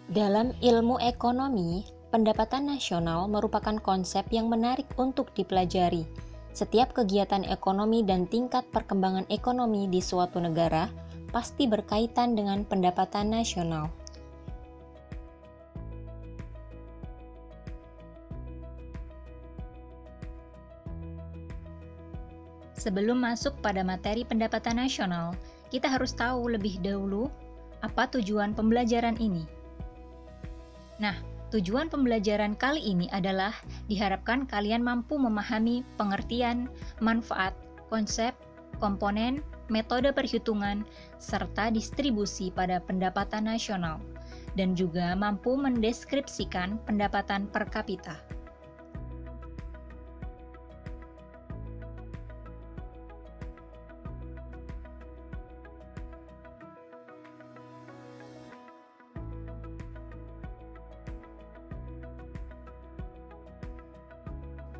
Dalam ilmu ekonomi, pendapatan nasional merupakan konsep yang menarik untuk dipelajari. Setiap kegiatan ekonomi dan tingkat perkembangan ekonomi di suatu negara pasti berkaitan dengan pendapatan nasional. Sebelum masuk pada materi pendapatan nasional, kita harus tahu lebih dahulu apa tujuan pembelajaran ini. Nah, tujuan pembelajaran kali ini adalah diharapkan kalian mampu memahami pengertian, manfaat, konsep, komponen, metode perhitungan, serta distribusi pada pendapatan nasional, dan juga mampu mendeskripsikan pendapatan per kapita.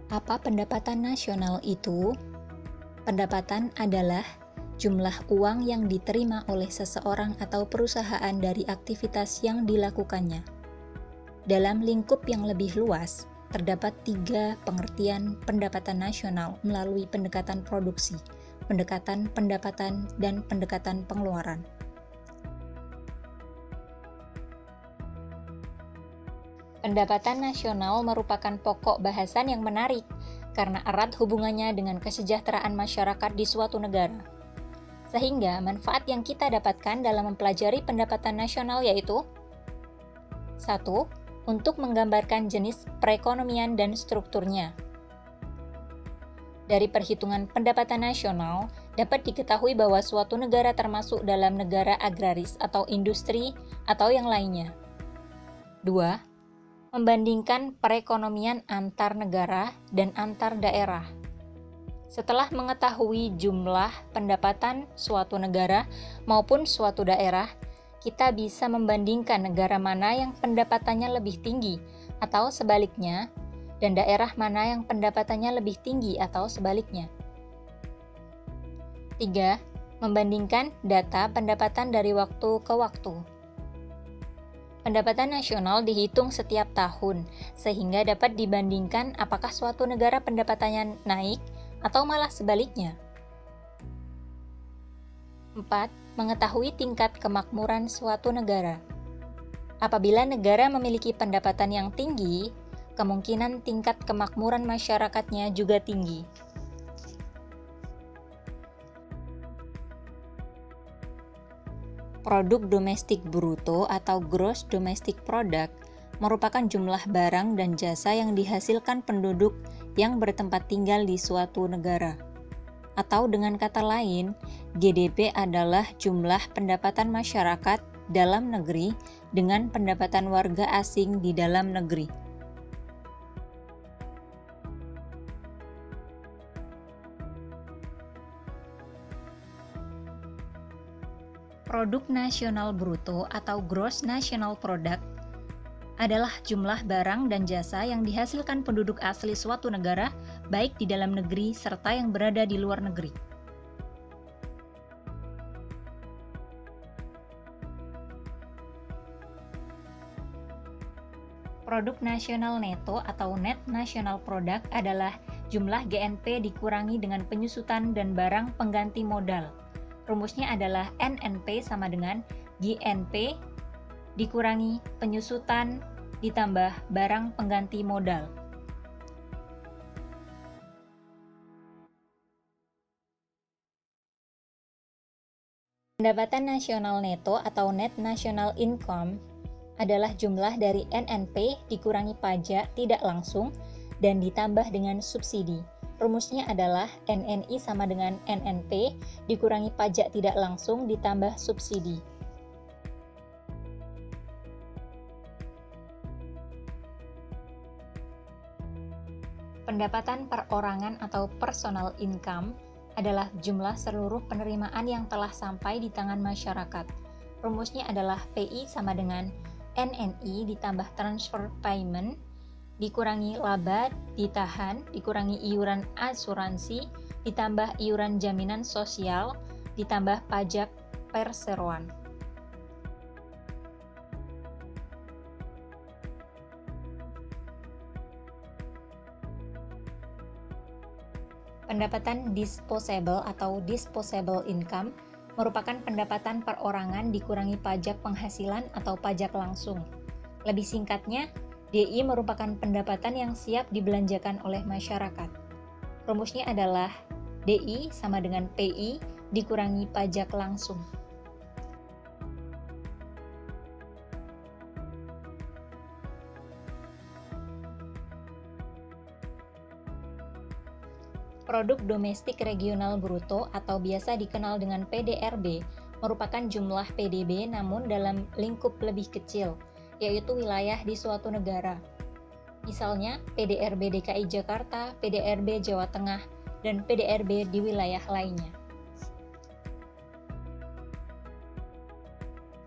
Apa pendapatan nasional itu? Pendapatan adalah jumlah uang yang diterima oleh seseorang atau perusahaan dari aktivitas yang dilakukannya. Dalam lingkup yang lebih luas, terdapat 3 pengertian pendapatan nasional melalui pendekatan produksi, pendekatan pendapatan, dan pendekatan pengeluaran. Pendapatan nasional merupakan pokok bahasan yang menarik karena erat hubungannya dengan kesejahteraan masyarakat di suatu negara. Sehingga manfaat yang kita dapatkan dalam mempelajari pendapatan nasional yaitu 1. Untuk menggambarkan jenis perekonomian dan strukturnya. Dari perhitungan pendapatan nasional, dapat diketahui bahwa suatu negara termasuk dalam negara agraris atau industri atau yang lainnya. 2. Membandingkan perekonomian antar negara dan antar daerah. Setelah mengetahui jumlah pendapatan suatu negara maupun suatu daerah, kita bisa membandingkan negara mana yang pendapatannya lebih tinggi atau sebaliknya, dan daerah mana yang pendapatannya lebih tinggi atau sebaliknya. 3. Membandingkan data pendapatan dari waktu ke waktu. Pendapatan nasional dihitung setiap tahun, sehingga dapat dibandingkan apakah suatu negara pendapatannya naik atau malah sebaliknya. 4. Mengetahui tingkat kemakmuran suatu negara. Apabila negara memiliki pendapatan yang tinggi, kemungkinan tingkat kemakmuran masyarakatnya juga tinggi. Produk domestik bruto atau gross domestic product merupakan jumlah barang dan jasa yang dihasilkan penduduk yang bertempat tinggal di suatu negara. Atau dengan kata lain, GDP adalah jumlah pendapatan masyarakat dalam negeri dengan pendapatan warga asing di dalam negeri. Produk nasional bruto atau gross national product adalah jumlah barang dan jasa yang dihasilkan penduduk asli suatu negara, baik di dalam negeri serta yang berada di luar negeri. Produk nasional neto atau net national product adalah jumlah GNP dikurangi dengan penyusutan dan barang pengganti modal. Rumusnya adalah NNP sama dengan GNP dikurangi penyusutan ditambah barang pengganti modal. Pendapatan nasional neto atau net national income adalah jumlah dari NNP dikurangi pajak tidak langsung dan ditambah dengan subsidi. Rumusnya adalah NNI sama dengan NNP dikurangi pajak tidak langsung ditambah subsidi. Pendapatan perorangan atau personal income adalah jumlah seluruh penerimaan yang telah sampai di tangan masyarakat. Rumusnya adalah PI sama dengan NNI ditambah transfer payment dikurangi laba ditahan, dikurangi iuran asuransi, ditambah iuran jaminan sosial, ditambah pajak perseroan. Pendapatan disposable atau disposable income merupakan pendapatan perorangan dikurangi pajak penghasilan atau pajak langsung. Lebih singkatnya, DI merupakan pendapatan yang siap dibelanjakan oleh masyarakat. Rumusnya adalah DI sama dengan PI dikurangi pajak langsung. Produk Domestik Regional Bruto atau biasa dikenal dengan PDRB merupakan jumlah PDB namun dalam lingkup lebih kecil, yaitu wilayah di suatu negara. Misalnya PDRB DKI Jakarta, PDRB Jawa Tengah, dan PDRB di wilayah lainnya.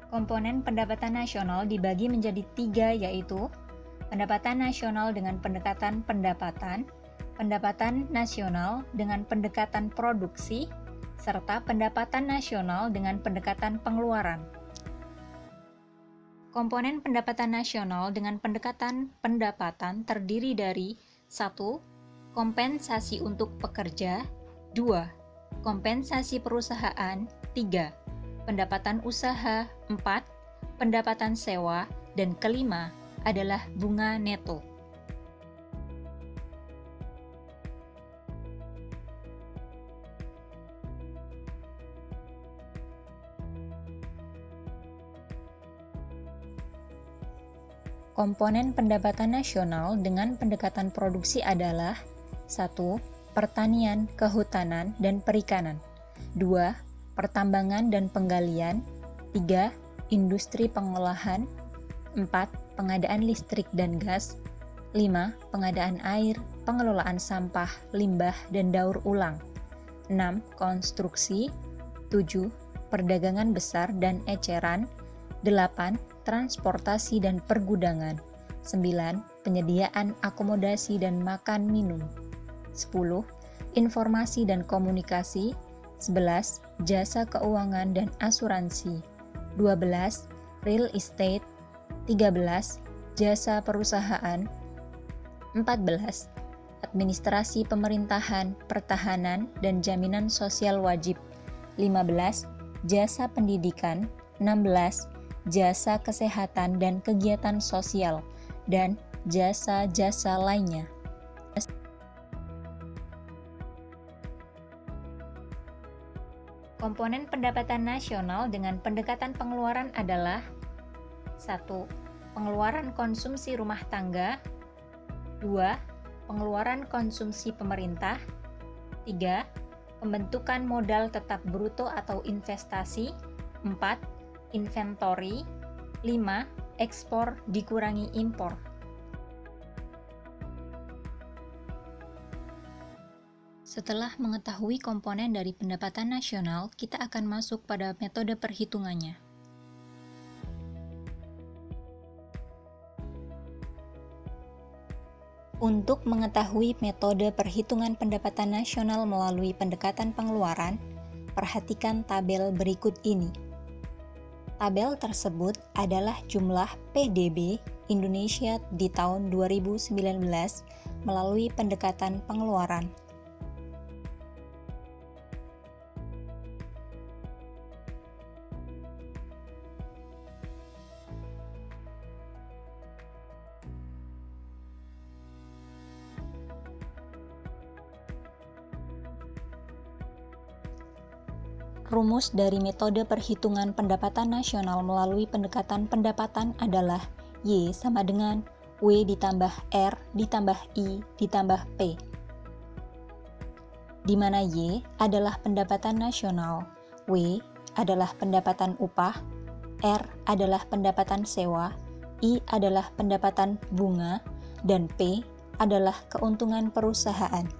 Komponen pendapatan nasional dibagi menjadi 3, yaitu pendapatan nasional dengan pendekatan pendapatan, pendapatan nasional dengan pendekatan produksi, serta pendapatan nasional dengan pendekatan pengeluaran. Komponen pendapatan nasional dengan pendekatan pendapatan terdiri dari 1. Kompensasi untuk pekerja, 2. Kompensasi perusahaan, 3. Pendapatan usaha, 4. Pendapatan sewa, dan kelima adalah bunga neto. Komponen pendapatan nasional dengan pendekatan produksi adalah 1. Pertanian, kehutanan, dan perikanan, 2. Pertambangan dan penggalian, 3. Industri pengolahan, 4. Pengadaan listrik dan gas, 5. Pengadaan air, pengelolaan sampah, limbah, dan daur ulang, 6. Konstruksi, 7. Perdagangan besar dan eceran, 8. Transportasi dan pergudangan, 9. Penyediaan akomodasi dan makan minum, 10. Informasi dan komunikasi, 11. Jasa keuangan dan asuransi, 12. Real estate, 13. Jasa perusahaan, 14. Administrasi pemerintahan, pertahanan, dan jaminan sosial wajib, 15. Jasa pendidikan, 16. Jasa kesehatan dan kegiatan sosial, dan jasa-jasa lainnya. Komponen pendapatan nasional dengan pendekatan pengeluaran adalah 1. Pengeluaran konsumsi rumah tangga, 2. Pengeluaran konsumsi pemerintah, 3. Pembentukan modal tetap bruto atau investasi, 4. Inventory, 5. Ekspor dikurangi impor. Setelah mengetahui komponen dari pendapatan nasional, kita akan masuk pada metode perhitungannya. Untuk mengetahui metode perhitungan pendapatan nasional melalui pendekatan pengeluaran, perhatikan tabel berikut ini. Tabel tersebut adalah jumlah PDB Indonesia di tahun 2019 melalui pendekatan pengeluaran. Rumus dari metode perhitungan pendapatan nasional melalui pendekatan pendapatan adalah Y sama dengan W ditambah R ditambah I ditambah P, di mana Y adalah pendapatan nasional, W adalah pendapatan upah, R adalah pendapatan sewa, I adalah pendapatan bunga, dan P adalah keuntungan perusahaan.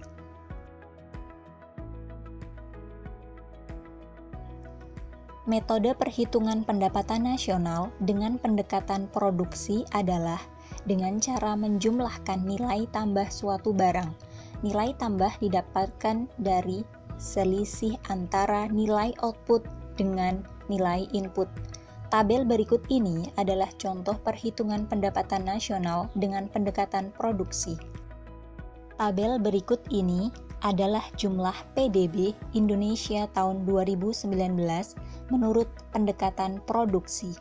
Metode perhitungan pendapatan nasional dengan pendekatan produksi adalah dengan cara menjumlahkan nilai tambah suatu barang. Nilai tambah didapatkan dari selisih antara nilai output dengan nilai input. Tabel berikut ini adalah contoh perhitungan pendapatan nasional dengan pendekatan produksi. Tabel berikut ini adalah jumlah PDB Indonesia tahun 2019 menurut pendekatan produksi.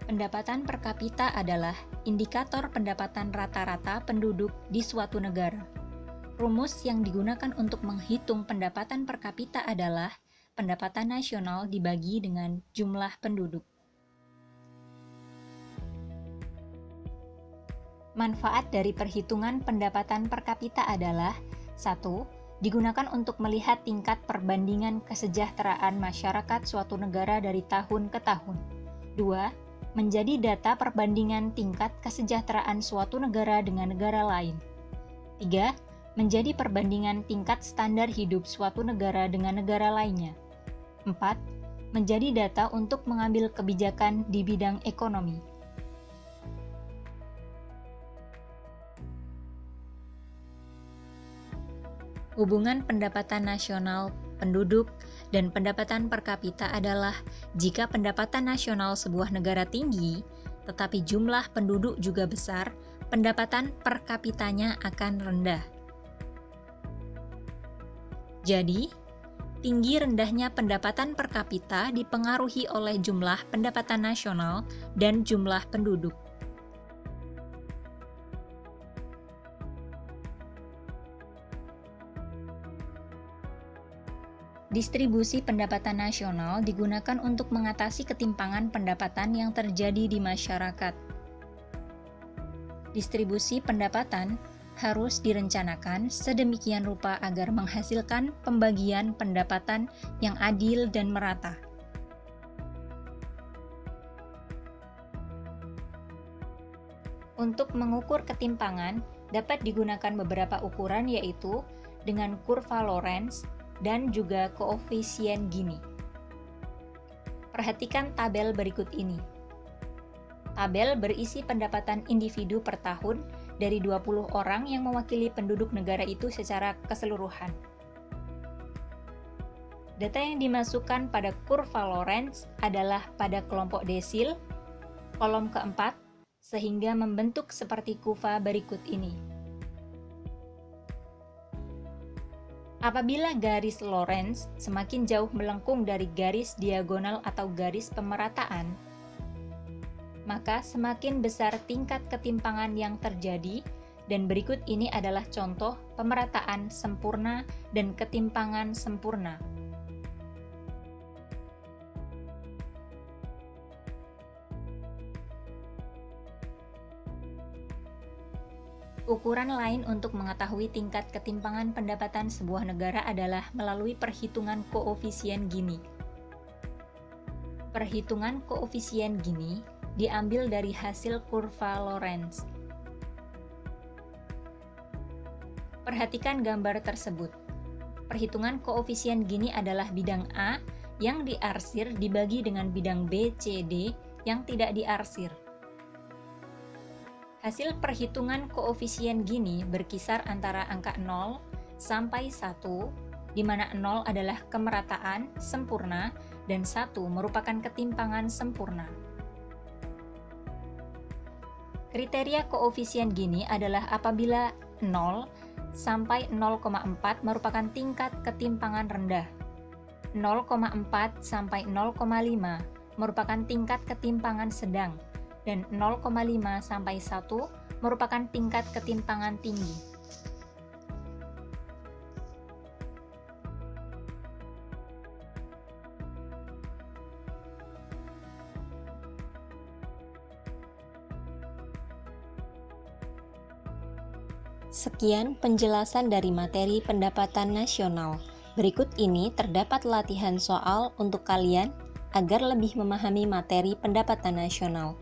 Pendapatan per kapita adalah indikator pendapatan rata-rata penduduk di suatu negara. Rumus yang digunakan untuk menghitung pendapatan per kapita adalah pendapatan nasional dibagi dengan jumlah penduduk. Manfaat dari perhitungan pendapatan per kapita adalah 1. Digunakan untuk melihat tingkat perbandingan kesejahteraan masyarakat suatu negara dari tahun ke tahun. 2. Menjadi data perbandingan tingkat kesejahteraan suatu negara dengan negara lain. 3. Menjadi perbandingan tingkat standar hidup suatu negara dengan negara lainnya. 4. Menjadi data untuk mengambil kebijakan di bidang ekonomi. Hubungan pendapatan nasional, penduduk, dan pendapatan per kapita adalah jika pendapatan nasional sebuah negara tinggi, tetapi jumlah penduduk juga besar, pendapatan per kapitanya akan rendah. Jadi, tinggi rendahnya pendapatan per kapita dipengaruhi oleh jumlah pendapatan nasional dan jumlah penduduk. Distribusi pendapatan nasional digunakan untuk mengatasi ketimpangan pendapatan yang terjadi di masyarakat. Distribusi pendapatan harus direncanakan sedemikian rupa agar menghasilkan pembagian pendapatan yang adil dan merata. Untuk mengukur ketimpangan, dapat digunakan beberapa ukuran yaitu dengan kurva Lorenz dan juga koefisien Gini. Perhatikan tabel berikut ini. Tabel berisi pendapatan individu per tahun dari 20 orang yang mewakili penduduk negara itu secara keseluruhan. Data yang dimasukkan pada kurva Lorenz adalah pada kelompok desil, kolom keempat, sehingga membentuk seperti kurva berikut ini. Apabila garis Lorenz semakin jauh melengkung dari garis diagonal atau garis pemerataan, maka semakin besar tingkat ketimpangan yang terjadi, dan berikut ini adalah contoh pemerataan sempurna dan ketimpangan sempurna. Ukuran lain untuk mengetahui tingkat ketimpangan pendapatan sebuah negara adalah melalui perhitungan koefisien Gini. Perhitungan koefisien Gini diambil dari hasil kurva Lorenz. Perhatikan gambar tersebut. Perhitungan koefisien Gini adalah bidang A yang diarsir dibagi dengan bidang B, C, D yang tidak diarsir. Hasil perhitungan koefisien Gini berkisar antara angka 0 sampai 1, di mana 0 adalah kemerataan sempurna dan 1 merupakan ketimpangan sempurna. Kriteria koefisien Gini adalah apabila 0 sampai 0,4 merupakan tingkat ketimpangan rendah, 0,4 sampai 0,5 merupakan tingkat ketimpangan sedang, dan 0,5 sampai 1 merupakan tingkat ketimpangan tinggi. Sekian penjelasan dari materi pendapatan nasional. Berikut ini terdapat latihan soal untuk kalian agar lebih memahami materi pendapatan nasional.